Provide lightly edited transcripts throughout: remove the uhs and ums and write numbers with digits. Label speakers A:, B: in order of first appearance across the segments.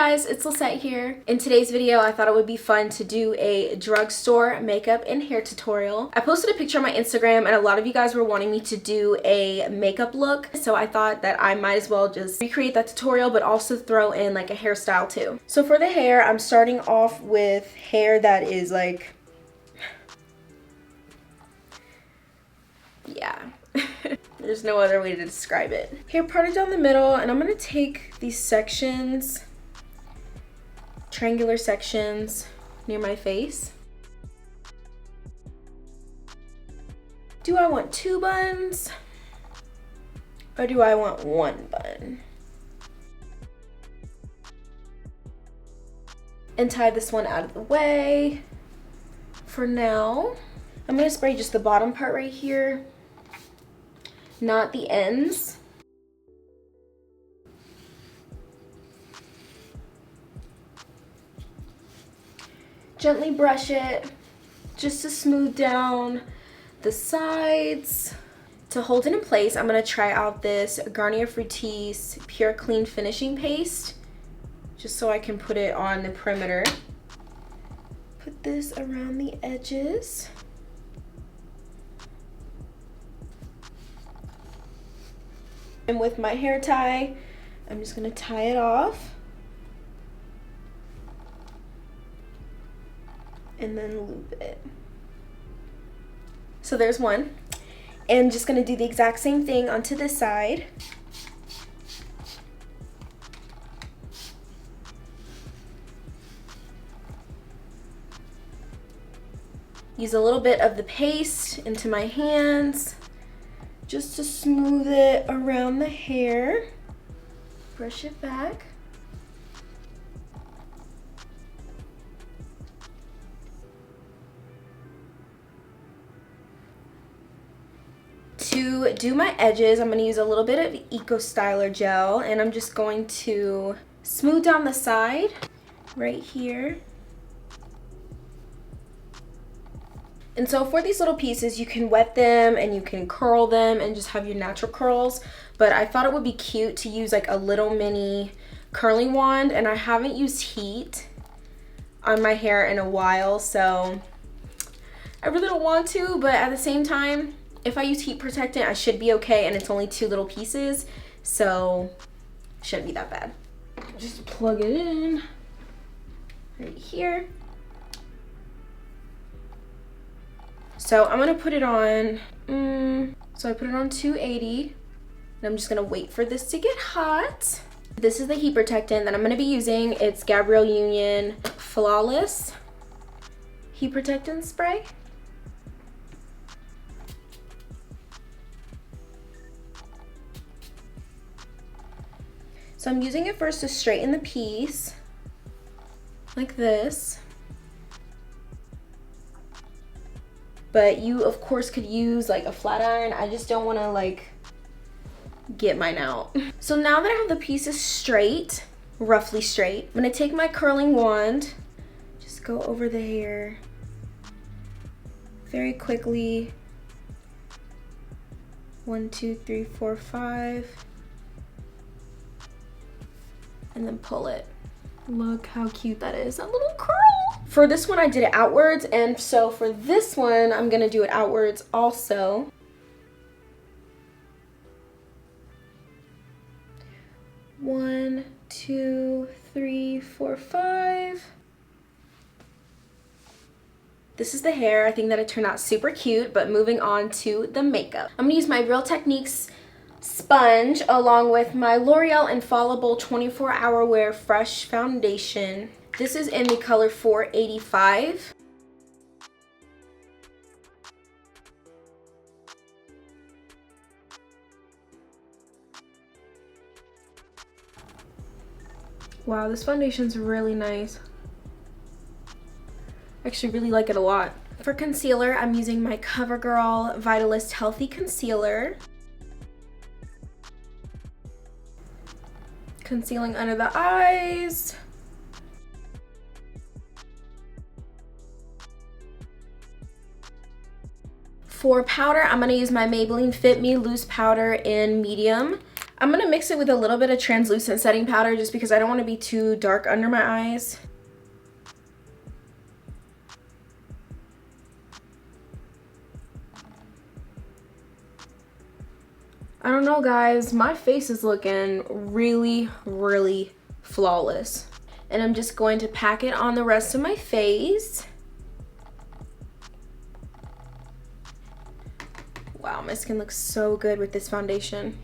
A: guys, it's Lisette here. In today's video, I thought it would be fun to do a drugstore makeup and hair tutorial. I posted a picture on my Instagram and a lot of you guys were wanting me to do a makeup look, so I thought that I might as well just recreate that tutorial but also throw in like a hairstyle too. So for the hair, I'm starting off with hair that is like, yeah. There's no other way to describe it. Hair parted down the middle, and I'm gonna take these sections, triangular sections near my face. Do I want 2 buns or do I want 1 bun? And tie this one out of the way for now. I'm gonna spray just the bottom part right here, not the ends. Gently brush it just to smooth down the sides. To hold it in place, I'm going to try out this Garnier Fruitis Pure Clean Finishing Paste, just so I can put it on the perimeter. Put this around the edges. And with my hair tie, I'm just going to tie it off. And then loop it. So there's one. And just gonna do the exact same thing onto this side. Use a little bit of the paste into my hands just to smooth it around the hair. Brush it back. To do my edges, I'm going to use a little bit of Eco Styler gel, and I'm just going to smooth down the side right here. And so for these little pieces, you can wet them and you can curl them and just have your natural curls, but I thought it would be cute to use like a little mini curling wand, and I haven't used heat on my hair in a while, so I really don't want to, but at the same time, if I use heat protectant, I should be okay, and it's only 2 little pieces, so it shouldn't be that bad. Just plug it in right here. So I'm gonna put it on, so I put it on 280, and I'm just gonna wait for this to get hot. This is the heat protectant that I'm gonna be using. It's GRWM Flawless Heat Protectant Spray. So I'm using it first to straighten the piece, like this. But you, of course, could use like a flat iron. I just don't want to like get mine out. So now that I have the pieces straight, roughly straight, I'm gonna take my curling wand, just go over the hair very quickly. 1, 2, 3, 4, 5. And then pull it. Look how cute that is, that little curl. For this one, I did it outwards, and so for this one, I'm gonna do it outwards also. One, 2, 3, 4, 5. This is the hair. I think that it turned out super cute, but moving on to the makeup. I'm gonna use my Real Techniques sponge along with my L'Oreal Infallible 24-Hour Wear Fresh Foundation. This is in the color 485. Wow, this foundation's really nice. I actually really like it a lot. For concealer, I'm using my CoverGirl Vitalist Healthy Concealer. Concealing under the eyes. For powder, I'm going to use my Maybelline Fit Me Loose Powder in medium. I'm gonna mix it with a little bit of translucent setting powder just because I don't want to be too dark under my eyes. I don't know, guys, my face is looking really, really flawless. And I'm just going to pack it on the rest of my face. Wow, my skin looks so good with this foundation.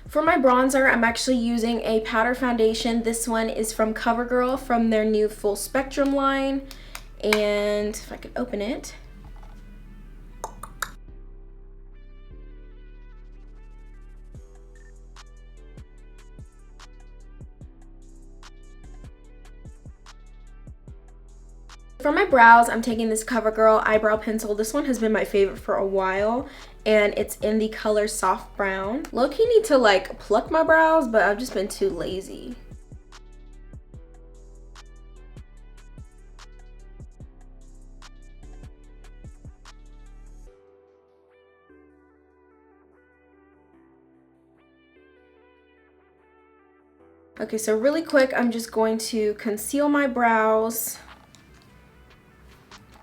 A: For my bronzer, I'm actually using a powder foundation. This one is from CoverGirl from their new Full Spectrum line. And if I could open it. For my brows, I'm taking this CoverGirl eyebrow pencil. This one has been my favorite for a while, and it's in the color Soft Brown. Low-key need to like pluck my brows, but I've just been too lazy. Okay, so really quick, I'm just going to conceal my brows,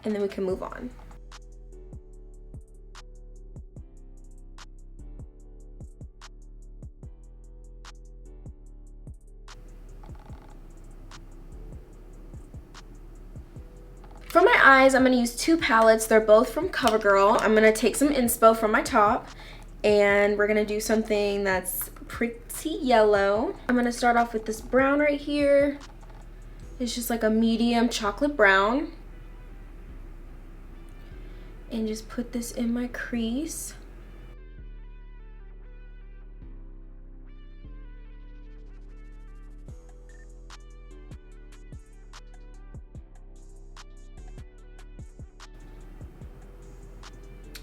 A: and then we can move on. For my eyes, I'm going to use two palettes. They're both from CoverGirl. I'm going to take some inspo from my top, and we're going to do something that's pretty yellow. I'm going to start off with this brown right here. It's just like a medium chocolate brown. And just put this in my crease.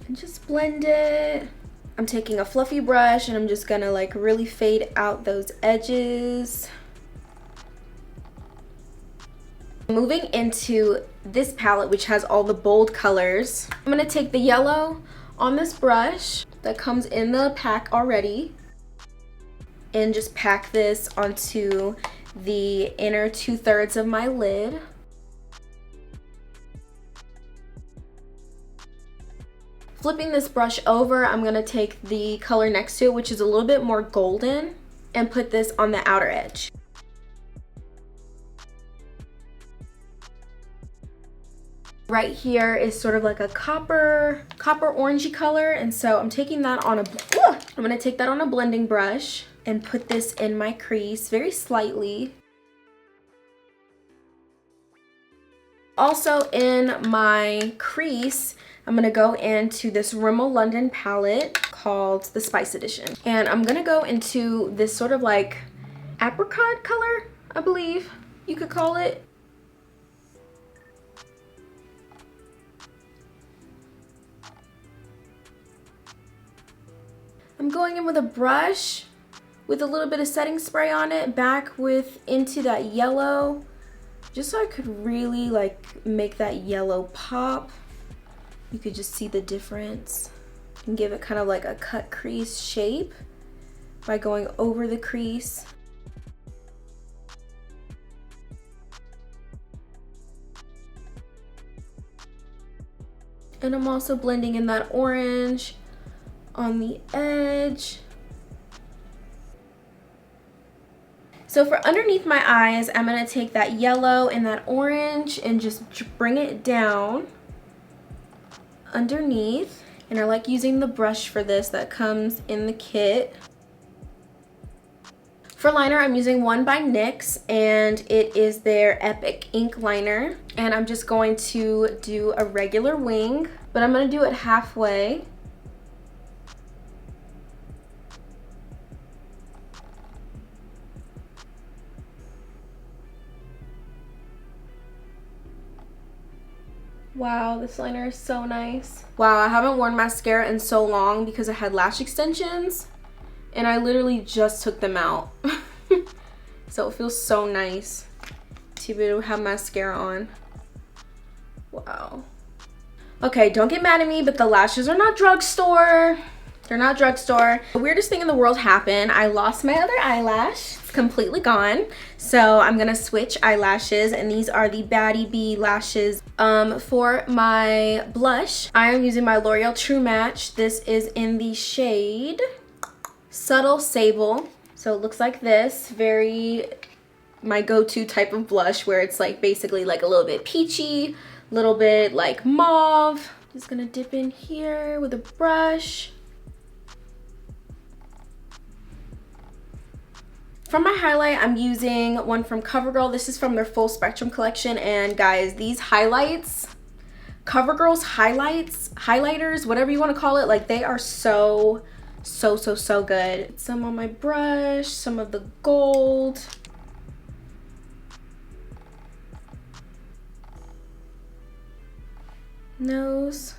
A: And just blend it. I'm taking a fluffy brush and I'm just gonna like really fade out those edges. Moving into this palette, which has all the bold colors, I'm going to take the yellow on this brush that comes in the pack already and just pack this onto the inner 2/3 of my lid. Flipping this brush over, I'm going to take the color next to it, which is a little bit more golden, and put this on the outer edge. Right here is sort of like a copper orangey color, and so I'm taking that on I'm gonna take that on a blending brush and put this in my crease very slightly. Also in my crease, I'm gonna go into this Rimmel London palette called the Spice Edition, and I'm gonna go into this sort of like apricot color, I believe you could call it. I'm going in with a brush with a little bit of setting spray on it, back into that yellow, just so I could really like make that yellow pop. You could just see the difference and give it kind of like a cut crease shape by going over the crease. And I'm also blending in that orange on the edge. So for underneath my eyes, I'm gonna take that yellow and that orange and just bring it down underneath. And I like using the brush for this that comes in the kit. For liner, I'm using one by NYX, and it is their Epic Ink Liner. And I'm just going to do a regular wing, but I'm gonna do it halfway. Wow, this liner is so nice. Wow, I haven't worn mascara in so long because I had lash extensions and I literally just took them out. So it feels so nice to be able to have mascara on. Wow. Okay, don't get mad at me, but the lashes are not drugstore. They're not drugstore. The weirdest thing in the world happened. I lost my other eyelash. It's completely gone. So I'm gonna switch eyelashes, and these are the Baddie Bee lashes. For my blush, I am using my L'Oreal True Match. This is in the shade Subtle Sable. So it looks like this. Very my go-to type of blush, where it's like basically like a little bit peachy, a little bit like mauve. Just gonna dip in here with a brush. For my highlight, I'm using one from CoverGirl. This is from their Full Spectrum collection. And guys, these highlights, CoverGirl's highlighters, whatever you want to call it, like they are so good. Some on my brush, some of the gold. Nose.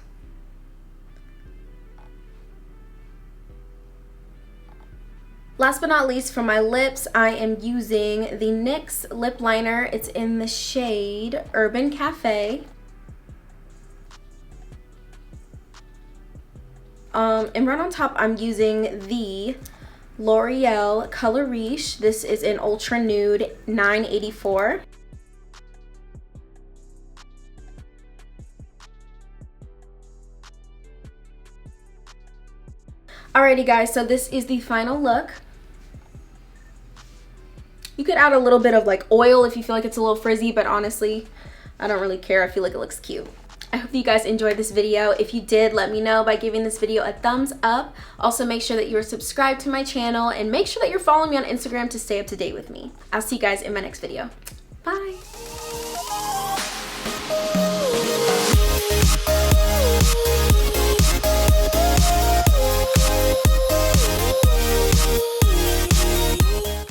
A: Last but not least, for my lips, I am using the NYX lip liner. It's in the shade Urban Cafe. And right on top, I'm using the L'Oreal Color Riche. This is in Ultra Nude 984. Alrighty guys, so this is the final look. You could add a little bit of like oil if you feel like it's a little frizzy, but honestly, I don't really care. I feel like it looks cute. I hope you guys enjoyed this video. If you did, let me know by giving this video a thumbs up. Also, make sure that you are subscribed to my channel, and make sure that you're following me on Instagram to stay up to date with me. I'll see you guys in my next video. Bye.